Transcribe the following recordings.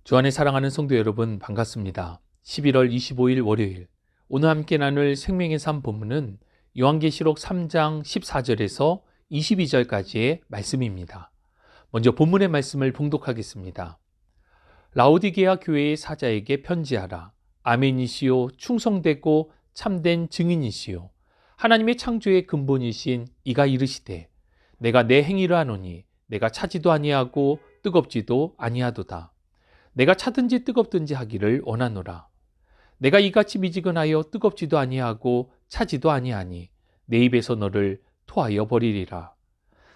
주 안에 사랑하는 성도 여러분, 반갑습니다. 11월 25일 월요일, 오늘 함께 나눌 생명의 삶 본문은 요한계시록 3장 14절에서 22절까지의 말씀입니다. 먼저 본문의 말씀을 봉독하겠습니다. 라오디게아 교회의 사자에게 편지하라. 아멘이시요, 충성되고 참된 증인이시요, 하나님의 창조의 근본이신 이가 이르시되, 내가 내 행위를 하노니 내가 차지도 아니하고 뜨겁지도 아니하도다. 내가 차든지 뜨겁든지 하기를 원하노라. 내가 이같이 미지근하여 뜨겁지도 아니하고 차지도 아니하니 내 입에서 너를 토하여 버리리라.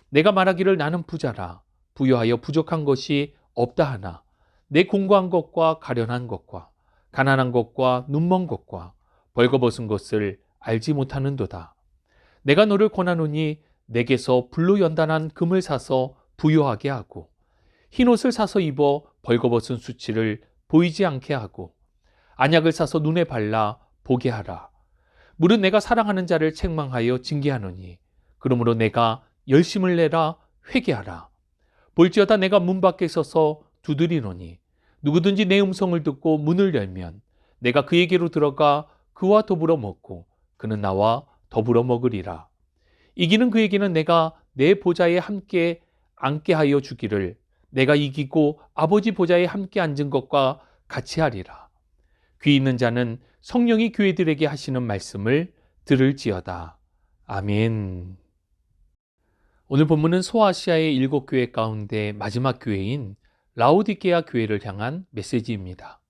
내가 말하기를 나는 부자라. 부여하여 부족한 것이 없다 하나 내 공고한 것과 가련한 것과 가난한 것과 눈먼 것과 벌거벗은 것을 알지 못하는도다. 내가 너를 권하노니 내게서 불로 연단한 금을 사서 부요하게 하고 흰옷을 사서 입어 벌거벗은 수치를 보이지 않게 하고 안약을 사서 눈에 발라 보게 하라. 물은 내가 사랑하는 자를 책망하여 징계하노니 그러므로 내가 열심을 내라 회개하라. 볼지어다 내가 문 밖에 서서 두드리노니 누구든지 내 음성을 듣고 문을 열면 내가 그에게로 들어가 그와 더불어 먹고 그는 나와 더불어 먹으리라. 이기는 그에게는 내가 내 보좌에 함께 앉게 하여 주기를 내가 이기고 아버지 보좌에 함께 앉은 것과 같이 하리라. 귀 있는 자는 성령이 교회들에게 하시는 말씀을 들을지어다. 아멘. 오늘 본문은 소아시아의 7교회 가운데 마지막 교회인 라오디게아 교회를 향한 메시지입니다.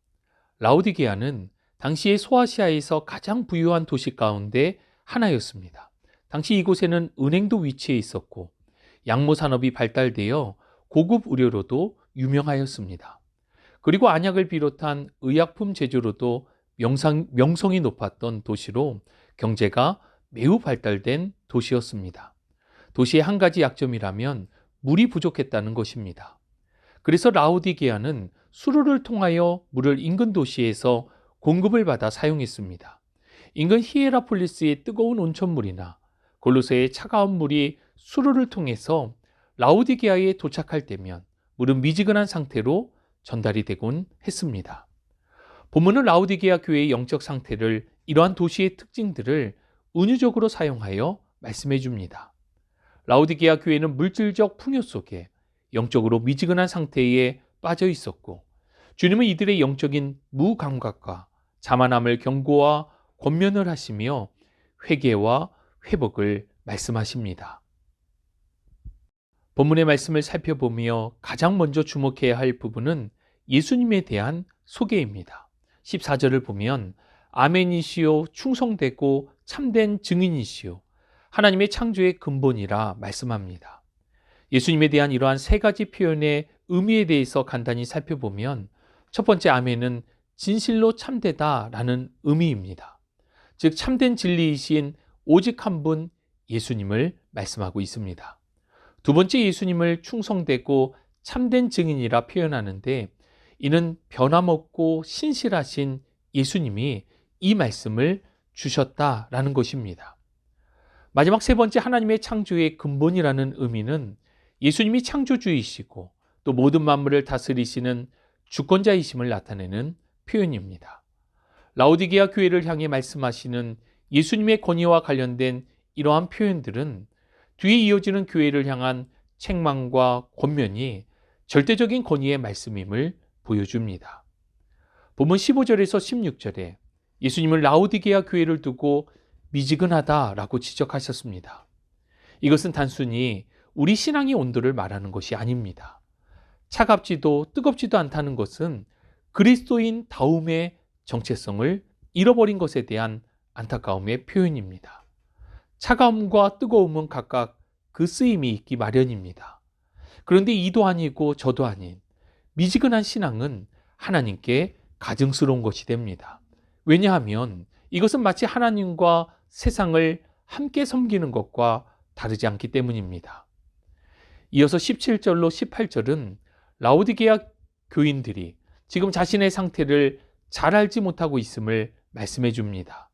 라오디게아는 당시의 소아시아에서 가장 부유한 도시 가운데 하나였습니다. 당시 이곳에는 은행도 위치해 있었고 양모 산업이 발달되어 고급 의료로도 유명하였습니다. 그리고 안약을 비롯한 의약품 제조로도 명성이 높았던 도시로 경제가 매우 발달된 도시였습니다. 도시의 한 가지 약점이라면 물이 부족했다는 것입니다. 그래서 라오디게아는 수로를 통하여 물을 인근 도시에서 공급을 받아 사용했습니다. 인근 히에라폴리스의 뜨거운 온천물이나 골로새의 차가운 물이 수로를 통해서 라오디게아에 도착할 때면 물은 미지근한 상태로 전달이 되곤 했습니다. 본문은 라오디게아 교회의 영적 상태를 이러한 도시의 특징들을 은유적으로 사용하여 말씀해 줍니다. 라오디게아 교회는 물질적 풍요 속에 영적으로 미지근한 상태에 빠져 있었고 주님은 이들의 영적인 무감각과 자만함을 경고와 권면을 하시며 회개와 회복을 말씀하십니다. 본문의 말씀을 살펴보며 가장 먼저 주목해야 할 부분은 예수님에 대한 소개입니다. 14절을 보면 아멘이시요, 충성되고 참된 증인이시요, 하나님의 창조의 근본이라 말씀합니다. 예수님에 대한 이러한 세 가지 표현의 의미에 대해서 간단히 살펴보면 첫 번째 아멘은 진실로 참되다라는 의미입니다. 즉 참된 진리이신 오직 한 분 예수님을 말씀하고 있습니다. 두 번째 예수님을 충성되고 참된 증인이라 표현하는데 이는 변함없고 신실하신 예수님이 이 말씀을 주셨다라는 것입니다. 마지막 세 번째 하나님의 창조의 근본이라는 의미는 예수님이 창조주이시고 또 모든 만물을 다스리시는 주권자이심을 나타내는 표현입니다. 라오디게아 교회를 향해 말씀하시는 예수님의 권위와 관련된 이러한 표현들은 뒤에 이어지는 교회를 향한 책망과 권면이 절대적인 권위의 말씀임을 보여줍니다. 본문 15절에서 16절에 예수님은 라오디게아 교회를 두고 미지근하다라고 지적하셨습니다. 이것은 단순히 우리 신앙의 온도를 말하는 것이 아닙니다. 차갑지도 뜨겁지도 않다는 것은 그리스도인 다움의 정체성을 잃어버린 것에 대한 안타까움의 표현입니다. 차가움과 뜨거움은 각각 그 쓰임이 있기 마련입니다. 그런데 이도 아니고 저도 아닌 미지근한 신앙은 하나님께 가증스러운 것이 됩니다. 왜냐하면 이것은 마치 하나님과 세상을 함께 섬기는 것과 다르지 않기 때문입니다. 이어서 17절로 18절은 라오디게아 교인들이 지금 자신의 상태를 잘 알지 못하고 있음을 말씀해 줍니다.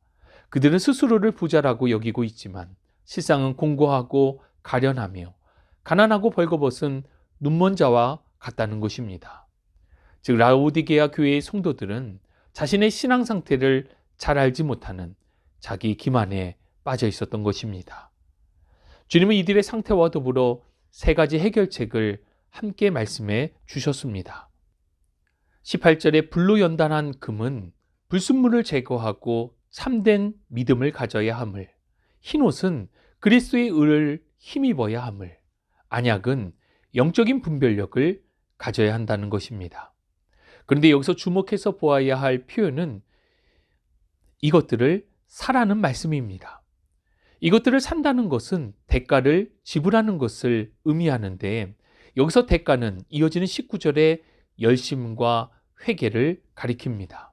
그들은 스스로를 부자라고 여기고 있지만 실상은 공고하고 가련하며 가난하고 벌거벗은 눈먼 자와 같다는 것입니다. 즉 라오디게아 교회의 성도들은 자신의 신앙 상태를 잘 알지 못하는 자기 기만에 빠져 있었던 것입니다. 주님은 이들의 상태와 더불어 세 가지 해결책을 함께 말씀해 주셨습니다. 18절에 불로 연단한 금은 불순물을 제거하고 참된 믿음을 가져야 함을, 흰옷은 그리스도의 의를 힘입어야 함을, 안약은 영적인 분별력을 가져야 한다는 것입니다. 그런데 여기서 주목해서 보아야 할 표현은 이것들을 사라는 말씀입니다. 이것들을 산다는 것은 대가를 지불하는 것을 의미하는데, 여기서 대가는 이어지는 19절의 열심과 회개를 가리킵니다.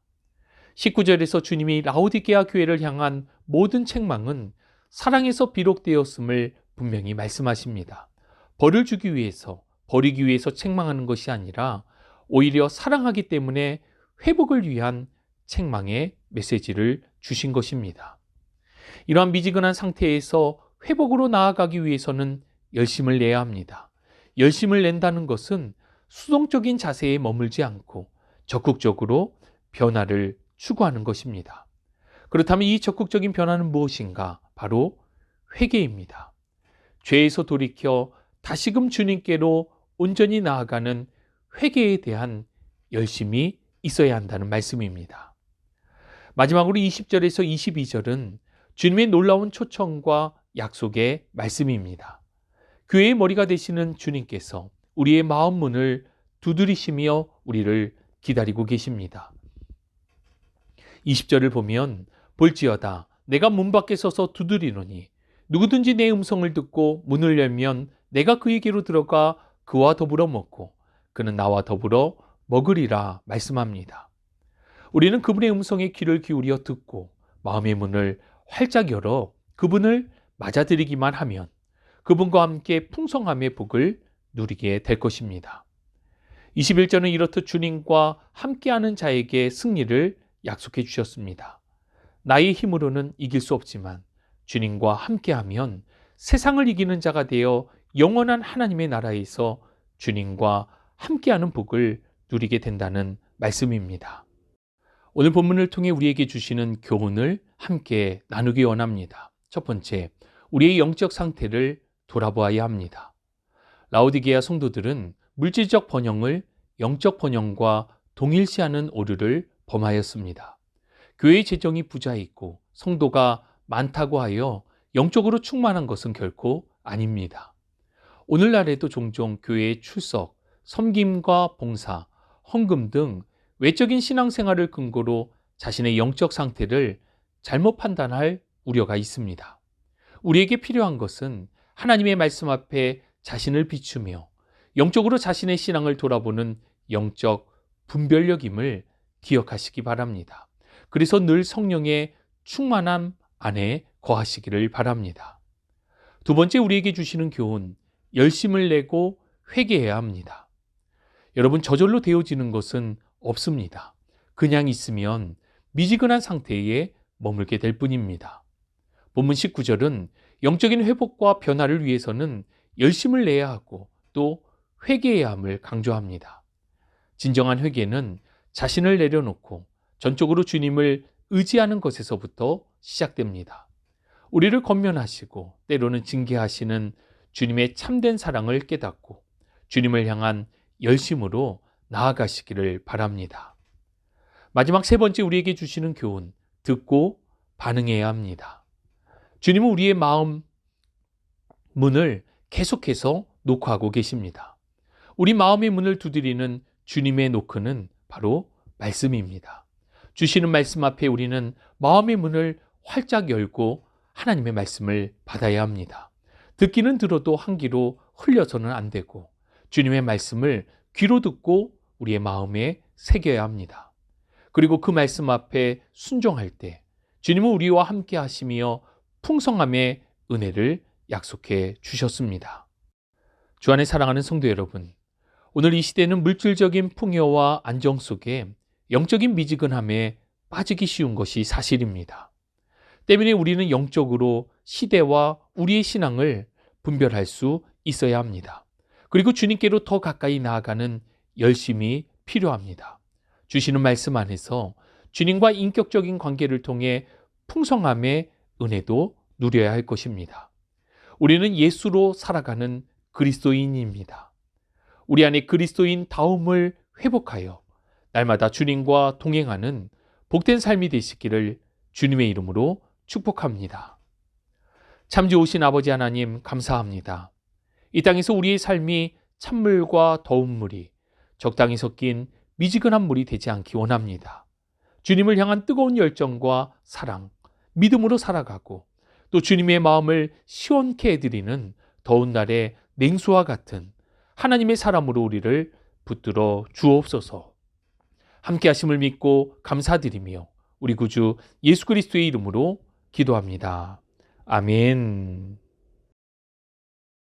19절에서 주님이 라오디게아 교회를 향한 모든 책망은 사랑에서 비록되었음을 분명히 말씀하십니다. 벌을 주기 위해서, 버리기 위해서 책망하는 것이 아니라 오히려 사랑하기 때문에 회복을 위한 책망의 메시지를 주신 것입니다. 이러한 미지근한 상태에서 회복으로 나아가기 위해서는 열심을 내야 합니다. 열심을 낸다는 것은 수동적인 자세에 머물지 않고 적극적으로 변화를 추구하는 것입니다. 그렇다면 이 적극적인 변화는 무엇인가? 바로 회개입니다. 죄에서 돌이켜 다시금 주님께로 온전히 나아가는 회개에 대한 열심이 있어야 한다는 말씀입니다. 마지막으로 20절에서 22절은 주님의 놀라운 초청과 약속의 말씀입니다. 교회의 머리가 되시는 주님께서 우리의 마음 문을 두드리시며 우리를 기다리고 계십니다. 20절을 보면 볼지어다 내가 문 밖에 서서 두드리노니 누구든지 내 음성을 듣고 문을 열면 내가 그에게로 들어가 그와 더불어 먹고 그는 나와 더불어 먹으리라 말씀합니다. 우리는 그분의 음성에 귀를 기울여 듣고 마음의 문을 활짝 열어 그분을 맞아들이기만 하면 그분과 함께 풍성함의 복을 누리게 될 것입니다. 21절은 이렇듯 주님과 함께하는 자에게 승리를 약속해 주셨습니다. 나의 힘으로는 이길 수 없지만 주님과 함께하면 세상을 이기는 자가 되어 영원한 하나님의 나라에서 주님과 함께하는 복을 누리게 된다는 말씀입니다. 오늘 본문을 통해 우리에게 주시는 교훈을 함께 나누기 원합니다. 첫 번째, 우리의 영적 상태를 돌아보아야 합니다. 라오디게아 성도들은 물질적 번영을 영적 번영과 동일시하는 오류를 범하였습니다. 교회의 재정이 부자있고 성도가 많다고 하여 영적으로 충만한 것은 결코 아닙니다. 오늘날에도 종종 교회의 출석, 섬김과 봉사, 헌금 등 외적인 신앙생활을 근거로 자신의 영적 상태를 잘못 판단할 우려가 있습니다. 우리에게 필요한 것은 하나님의 말씀 앞에 자신을 비추며 영적으로 자신의 신앙을 돌아보는 영적 분별력임을 기억하시기 바랍니다. 그래서 늘 성령의 충만함 안에 거하시기를 바랍니다. 두 번째, 우리에게 주시는 교훈, 열심을 내고 회개해야 합니다. 여러분, 저절로 되어지는 것은 없습니다. 그냥 있으면 미지근한 상태에 머물게 될 뿐입니다. 본문 19절은 영적인 회복과 변화를 위해서는 열심을 내야 하고 또 회개해야 함을 강조합니다. 진정한 회개는 자신을 내려놓고 전적으로 주님을 의지하는 것에서부터 시작됩니다. 우리를 권면하시고 때로는 징계하시는 주님의 참된 사랑을 깨닫고 주님을 향한 열심으로 나아가시기를 바랍니다. 마지막 세 번째, 우리에게 주시는 교훈, 듣고 반응해야 합니다. 주님은 우리의 마음 문을 계속해서 노크하고 계십니다. 우리 마음의 문을 두드리는 주님의 노크는 바로 말씀입니다. 주시는 말씀 앞에 우리는 마음의 문을 활짝 열고 하나님의 말씀을 받아야 합니다. 듣기는 들어도 한 귀로 흘려서는 안 되고 주님의 말씀을 귀로 듣고 우리의 마음에 새겨야 합니다. 그리고 그 말씀 앞에 순종할 때 주님은 우리와 함께 하시며 풍성함의 은혜를 약속해 주셨습니다. 주 안에 사랑하는 성도 여러분, 오늘 이 시대는 물질적인 풍요와 안정 속에 영적인 미지근함에 빠지기 쉬운 것이 사실입니다. 때문에 우리는 영적으로 시대와 우리의 신앙을 분별할 수 있어야 합니다. 그리고 주님께로 더 가까이 나아가는 열심이 필요합니다. 주시는 말씀 안에서 주님과 인격적인 관계를 통해 풍성함의 은혜도 누려야 할 것입니다. 우리는 예수로 살아가는 그리스도인입니다. 우리 안에 그리스도인 다움을 회복하여 날마다 주님과 동행하는 복된 삶이 되시기를 주님의 이름으로 축복합니다. 참 좋으신 아버지 하나님 감사합니다. 이 땅에서 우리의 삶이 찬물과 더운 물이 적당히 섞인 미지근한 물이 되지 않기 원합니다. 주님을 향한 뜨거운 열정과 사랑, 믿음으로 살아가고 또 주님의 마음을 시원케 해드리는 더운 날의 냉수와 같은 하나님의 사람으로 우리를 붙들어 주옵소서. 함께 하심을 믿고 감사드리며 우리 구주 예수 그리스도의 이름으로 기도합니다. 아멘.